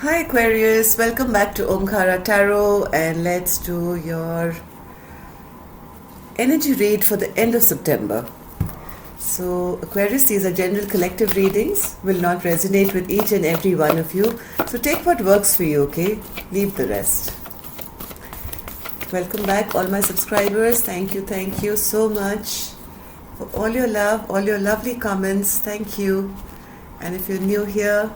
Hi Aquarius, welcome back to Omkara Tarot, and let's do your energy read for the end of September. So Aquarius, these are general collective readings, will not resonate with each and every one of you. So take what works for you, okay? Leave the rest. Welcome back all my subscribers. Thank you so much for all your love, all your lovely comments. Thank you. And if you're new here,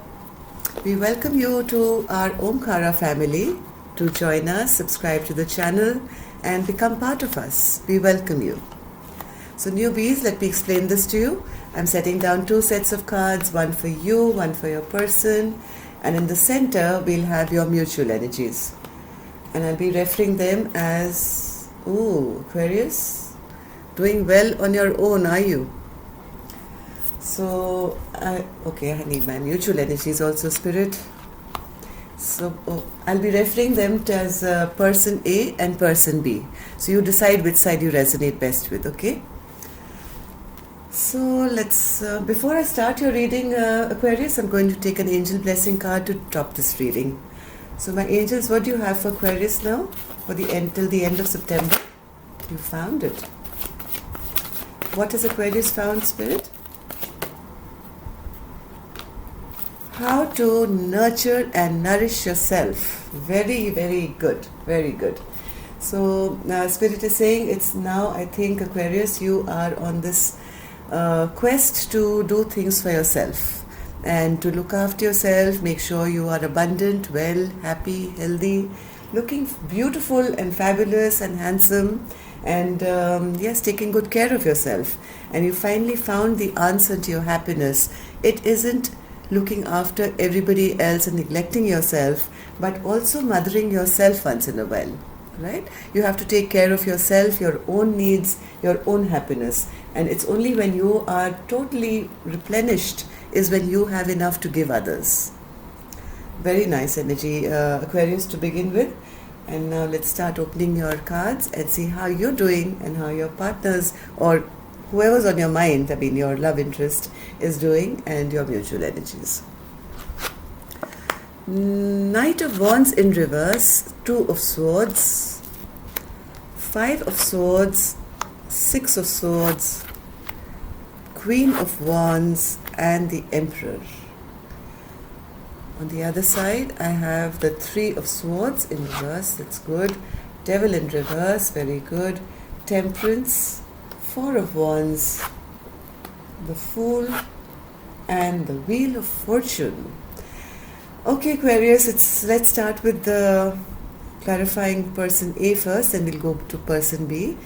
we welcome you to our Omkara family. To join us, subscribe to the channel and become part of us. We welcome you. So newbies, let me explain this to you. I'm setting down two sets of cards, one for you, one for your person, and in the center we'll have your mutual energies. And I'll be referring them as, Aquarius, doing well on your own, are you? So, I need my mutual energies also, Spirit. So, I'll be referring them to as person A and person B. So, you decide which side you resonate best with, okay? So, let's, before I start your reading, Aquarius, I'm going to take an angel blessing card to top this reading. So, my angels, what do you have for Aquarius now? For the end, till the end of September? You found it. What has Aquarius found, Spirit? How to nurture and nourish yourself. Very, very good. Very good. So, Spirit is saying it's now, I think, Aquarius, you are on this quest to do things for yourself and to look after yourself, make sure you are abundant, well, happy, healthy, looking beautiful and fabulous and handsome, and yes, taking good care of yourself. And you finally found the answer to your happiness. It isn't looking after everybody else and neglecting yourself, but also mothering yourself once in a while, right? You have to take care of yourself, your own needs, your own happiness. And it's only when you are totally replenished is when you have enough to give others. Very nice energy, Aquarius, to begin with. And now let's start opening your cards and see how you're doing and how your partners or whoever's on your mind, I mean your love interest, is doing, and your mutual energies. Knight of Wands in reverse, Two of Swords, Five of Swords, Six of Swords, Queen of Wands, and the Emperor. On the other side, I have the Three of Swords in reverse, that's good. Devil in reverse, very good. Temperance, Four of Wands, the Fool, and the Wheel of Fortune. Okay, Aquarius, let's start with the clarifying person A first, and we'll go to person B.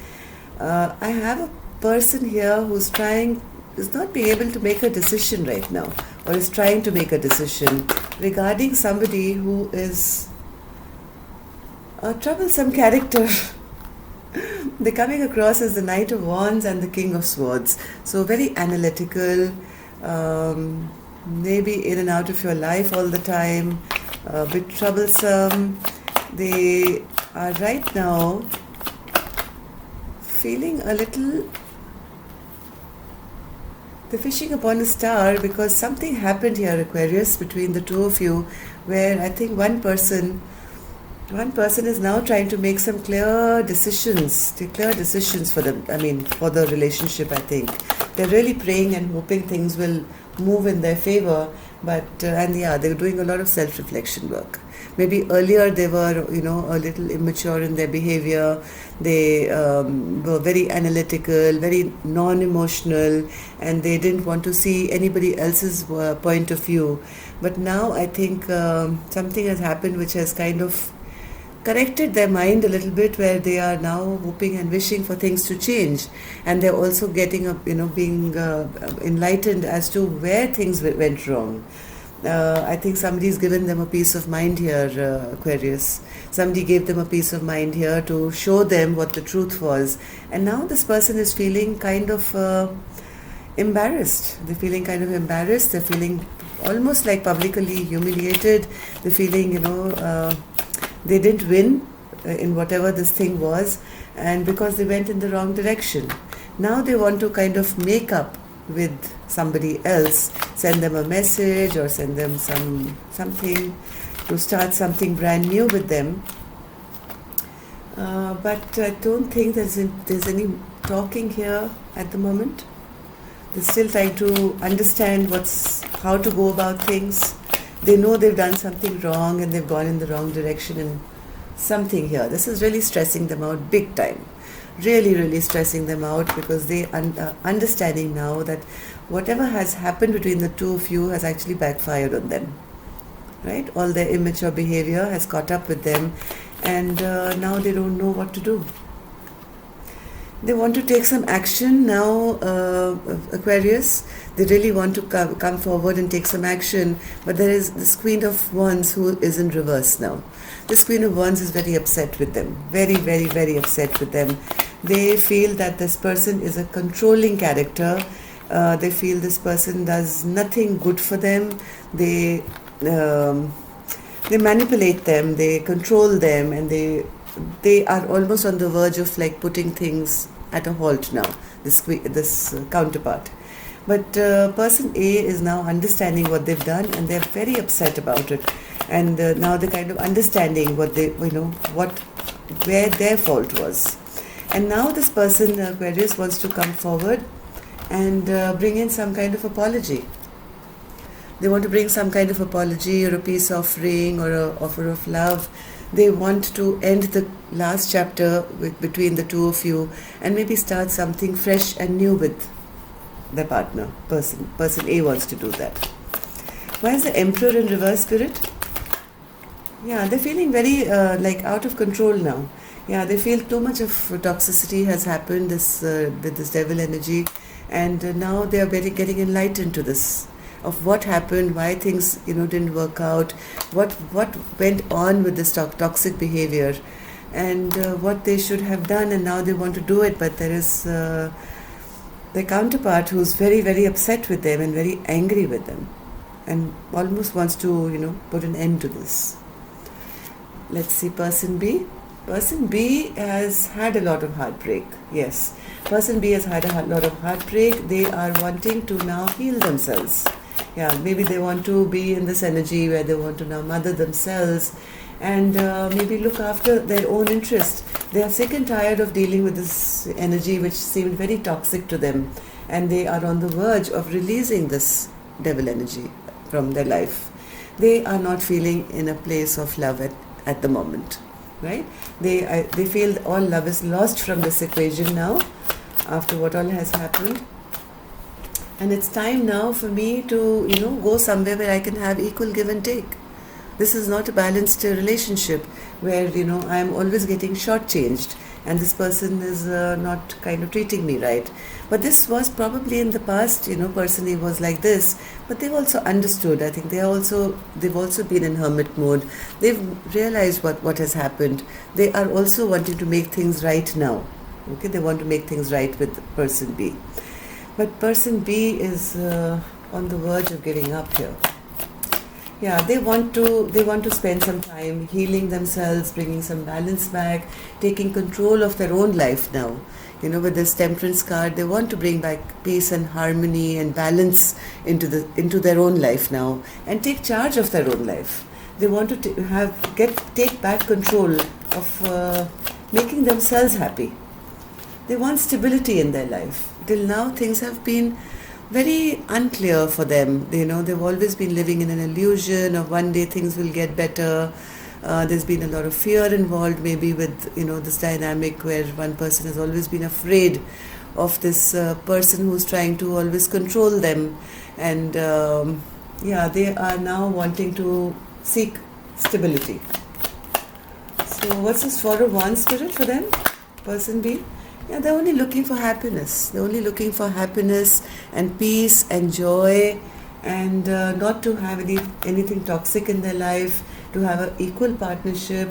I have a person here who's not being able to make a decision right now, or is trying to make a decision regarding somebody who is a troublesome character. They're coming across as the Knight of Wands and the King of Swords. So very analytical, maybe in and out of your life all the time, a bit troublesome. They are right now feeling a little, they're fishing upon a star because something happened here, Aquarius, between the two of you, where I think one person is now trying to make some clear decisions for them. I mean, for the relationship, I think. They're really praying and hoping things will move in their favor, but, they're doing a lot of self-reflection work. Maybe earlier they were, a little immature in their behavior. They were very analytical, very non-emotional, and they didn't want to see anybody else's point of view. But now I think something has happened which has kind of corrected their mind a little bit, where they are now hoping and wishing for things to change, and they're also getting up, being enlightened as to where things went wrong. I think somebody's given them a peace of mind here, Aquarius. Somebody gave them a peace of mind here to show them what the truth was, and now this person is feeling kind of embarrassed. They're feeling kind of embarrassed. They're feeling almost like publicly humiliated. They're feeling, they didn't win in whatever this thing was, and because they went in the wrong direction. Now they want to kind of make up with somebody else, send them a message or send them something to start something brand new with them. But I don't think there's any talking here at the moment. They're still trying to understand how to go about things. They know they've done something wrong and they've gone in the wrong direction and something here. This is really stressing them out big time. Really, really stressing them out because they are understanding now that whatever has happened between the two of you has actually backfired on them. Right? All their immature behavior has caught up with them and now they don't know what to do. They want to take some action now, Aquarius. They really want to come forward and take some action. But there is this Queen of Wands who is in reverse now. This Queen of Wands is very upset with them. Very, very, very upset with them. They feel that this person is a controlling character. They feel this person does nothing good for them. They manipulate them. They control them. And they are almost on the verge of like putting things at a halt now, this counterpart. But person A is now understanding what they've done and they're very upset about it. And now they're kind of understanding where their fault was. And now this person, Aquarius, wants to come forward and bring in some kind of apology. They want to bring some kind of apology or a peace offering or an offer of love. They want to end the last chapter between the two of you and maybe start something fresh and new with their partner. Person A wants to do that. Why is the Emperor in reverse, Spirit? Yeah, they're feeling very out of control now. Yeah, they feel too much of toxicity has happened with this devil energy, and now they are getting enlightened to this. Of what happened, why things didn't work out, what went on with this toxic behavior, and what they should have done, and now they want to do it, but there is their counterpart who's very, very upset with them and very angry with them, and almost wants to put an end to this. Let's see, person B. Person B has had a lot of heartbreak. Yes, person B has had a lot of heartbreak. They are wanting to now heal themselves. Yeah, maybe they want to be in this energy where they want to now mother themselves and maybe look after their own interest. They are sick and tired of dealing with this energy which seemed very toxic to them, and they are on the verge of releasing this devil energy from their life. They are not feeling in a place of love at the moment, right? They feel all love is lost from this equation now after what all has happened. And it's time now for me to, go somewhere where I can have equal give and take. This is not a balanced relationship where, I'm always getting shortchanged and this person is not kind of treating me right. But this was probably in the past, person A was like this, but they've also understood. I think they've also been in hermit mode. They've realized what has happened. They are also wanting to make things right now. Okay, they want to make things right with person B. But person B is on the verge of giving up here. Yeah, they want to spend some time healing themselves, bringing some balance back, taking control of their own life now. With this Temperance card, they want to bring back peace and harmony and balance into their own life now and take charge of their own life. They want to take back control of making themselves happy. They want stability in their life. Till now, things have been very unclear for them. They've always been living in an illusion of one day things will get better. There's been a lot of fear involved, maybe with this dynamic where one person has always been afraid of this person who's trying to always control them, and they are now wanting to seek stability. So, what's this Four of Wands, Spirit, for them, person B? Yeah, they're only looking for happiness. They're only looking for happiness and peace and joy, and not to have anything toxic in their life, to have an equal partnership.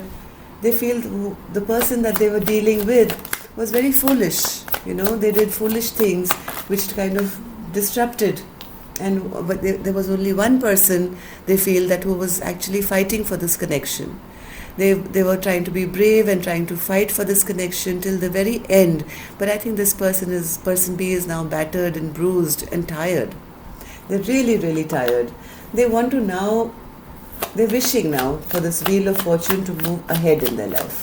They feel the person that they were dealing with was very foolish. They did foolish things which kind of disrupted. But there was only one person, they feel, that who was actually fighting for this connection. They were trying to be brave and trying to fight for this connection till the very end. But I think this person B is now battered and bruised and tired. They're really, really tired. They want to now They're wishing now for this wheel of fortune to move ahead in their life.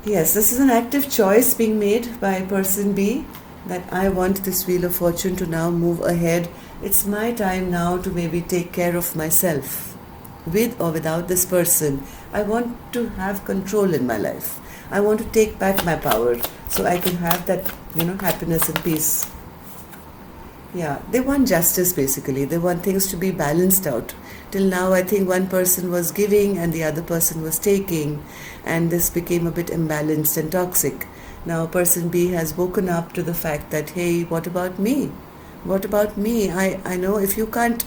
Yes, this is an active choice being made by person B, that I want this wheel of fortune to now move ahead. It's my time now to maybe take care of myself. With or without this person, I want to have control in my life. I want to take back my power so I can have that, happiness and peace. Yeah, they want justice basically. They want things to be balanced out. Till now, I think one person was giving and the other person was taking, and this became a bit imbalanced and toxic. Now, person B has woken up to the fact that, hey, what about me? What about me? I know if you can't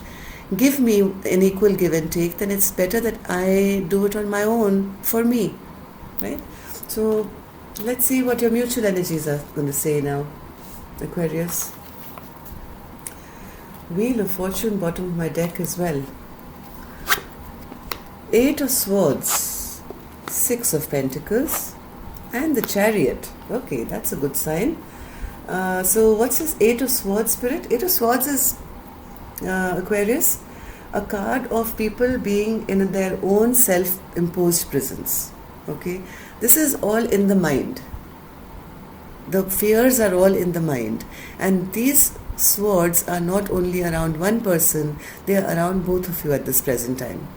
give me an equal give and take, then it's better that I do it on my own for me, right? So, let's see what your mutual energies are going to say now, Aquarius. Wheel of Fortune, bottom of my deck as well. 8 of Swords, 6 of Pentacles, and the Chariot. Okay, that's a good sign. So what's this 8 of Swords, Spirit? 8 of Swords is, Aquarius, a card of people being in their own self-imposed prisons. Okay, this is all in the mind. The fears are all in the mind, and these swords are not only around one person, they are around both of you at this present time.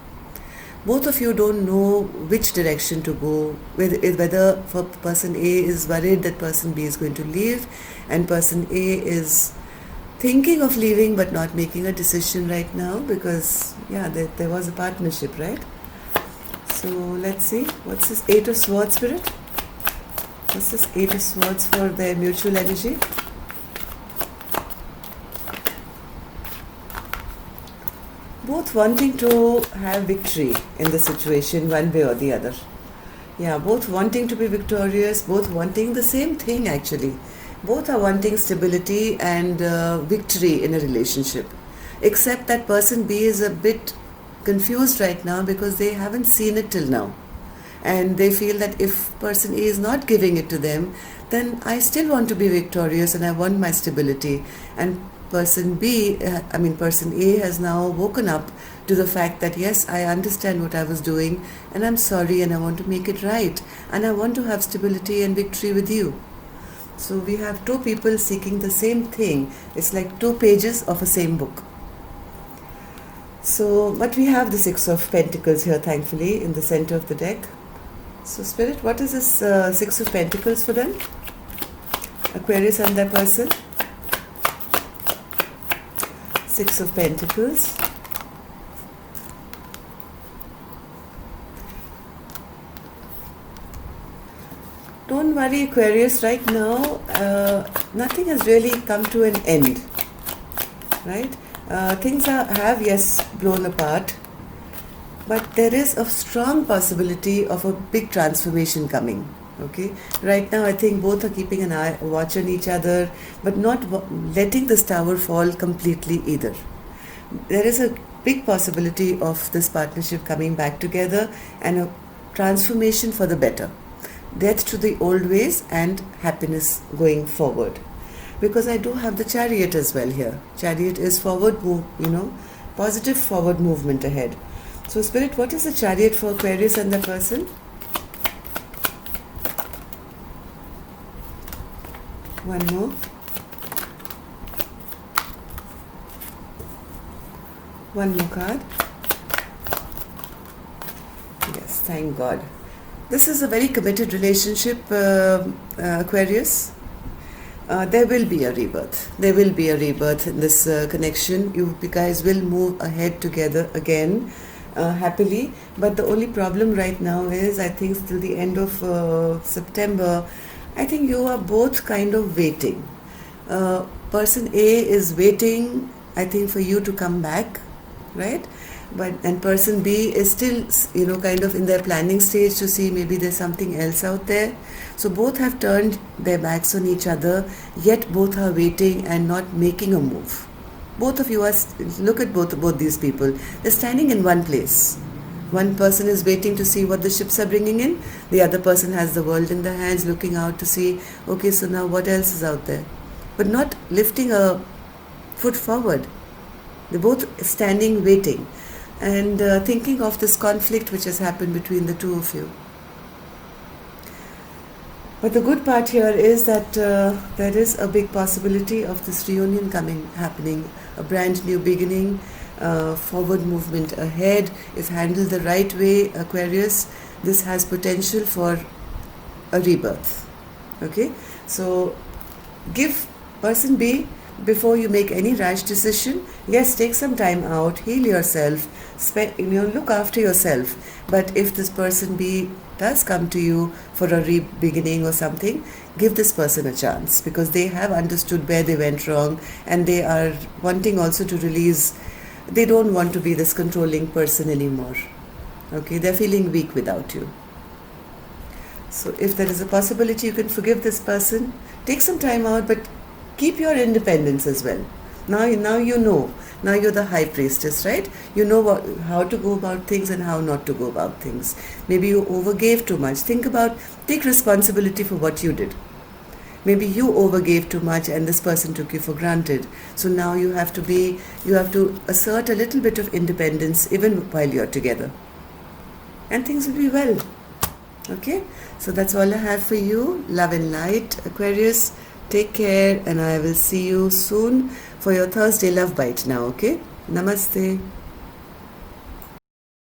Both of you don't know which direction to go, whether for person A is worried that person B is going to leave, and person A is thinking of leaving but not making a decision right now, because there was a partnership, right? So let's see, what's this 8 of Swords, Spirit? What's this 8 of Swords for their mutual energy? Both wanting to have victory in the situation one way or the other. Yeah, both wanting to be victorious, both wanting the same thing actually. Both are wanting stability and victory in a relationship. Except that person B is a bit confused right now because they haven't seen it till now. And they feel that if person A is not giving it to them, then I still want to be victorious and I want my stability. And person A has now woken up to the fact that yes, I understand what I was doing and I'm sorry and I want to make it right and I want to have stability and victory with you. So we have two people seeking the same thing. It's like 2 pages of a same book. So, but we have the 6 of Pentacles here, thankfully, in the center of the deck. So Spirit, what is this 6 of Pentacles for them? Aquarius and their person. 6 of Pentacles. Don't worry, Aquarius, right now nothing has really come to an end, right? Things have blown apart, but there is a strong possibility of a big transformation coming. Okay, right now I think both are keeping a watch on each other, but not letting this tower fall completely either. There is a big possibility of this partnership coming back together and a transformation for the better. Death to the old ways and happiness going forward. Because I do have the Chariot as well here. Chariot is forward move, positive forward movement ahead. So Spirit, what is the Chariot for Aquarius and the person? One more. One more card. Yes, thank God. This is a very committed relationship, Aquarius. There will be a rebirth. There will be a rebirth in this connection. You guys will move ahead together again, happily. But the only problem right now is, I think till the end of September, I think you are both kind of waiting. Person A is waiting, I think, for you to come back, right? And person B is still, kind of in their planning stage to see maybe there's something else out there. So both have turned their backs on each other, yet both are waiting and not making a move. Both of you look at both these people. They're standing in one place. One person is waiting to see what the ships are bringing in. The other person has the world in their hands, looking out to see, okay, so now what else is out there? But not lifting a foot forward. They're both standing, waiting. and thinking of this conflict which has happened between the two of you. But the good part here is that there is a big possibility of this reunion happening, a brand new beginning, forward movement ahead. If handled the right way, Aquarius, this has potential for a rebirth. Okay, so give person B, before you make any rash decision, yes, take some time out, heal yourself, look after yourself. But if this person B does come to you for a beginning or something, give this person a chance, because they have understood where they went wrong, and they are wanting also to release. They don't want to be this controlling person anymore. Okay, they're feeling weak without you. So if there is a possibility you can forgive this person, take some time out, but keep your independence as well. Now you know. Now you're the high priestess, right? You know how to go about things and how not to go about things. Maybe you overgave too much. Take responsibility for what you did. Maybe you overgave too much and this person took you for granted. So now you have to assert a little bit of independence even while you're together. And things will be well. Okay? So that's all I have for you. Love and light, Aquarius. Take care, and I will see you soon for your Thursday love bite now, okay? Namaste.